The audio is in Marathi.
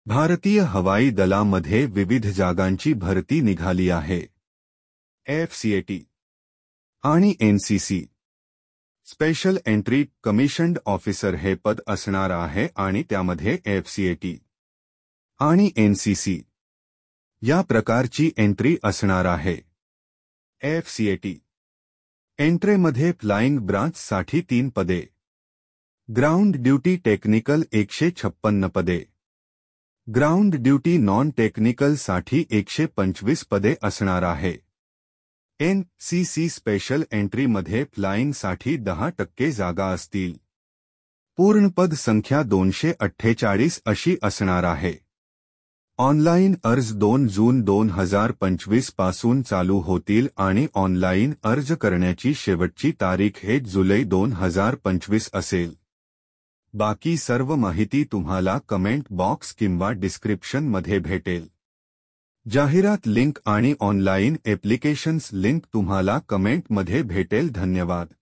भारतीय हवाई दलामध्ये विविध जागांची भरती निघाली आहे. एफसीएटी आणि NCC special entry commissioned officer हे पद असणार आहे आणि त्यामध्ये एफसीएटी आणि एनसीसी या प्रकारची एंट्री असणार आहे. एफसीएटी एंट्रीमध्ये फ्लाइंग ब्रांचसाठी 3 पदे, ग्राउंड ड्यूटी टेक्निकल 156 पदे, ग्राउंड ड्यूटी नॉन टेक्निकल साठी 125 पदे असणार आहे. एनसीसी स्पेशल एंट्रीमध्ये फ्लाइंगसाठी 10% जागा असतील. पूर्ण पद संख्या 248 अशी असणार आहे. ऑनलाईन अर्ज 2 जून 2025 पासून चालू होतील आणि ऑनलाईन अर्ज करण्याची शेवटची तारीख 1 जुलै 2025 असेल. बाकी सर्व माहिती तुम्हाला कमेंट बॉक्स किंवा डिस्क्रिप्शन मध्ये भेटेल. जाहिरात लिंक आणि ऑनलाईन ॲप्लिकेशन्स लिंक तुम्हाला कमेंट मध्ये भेटेल. धन्यवाद.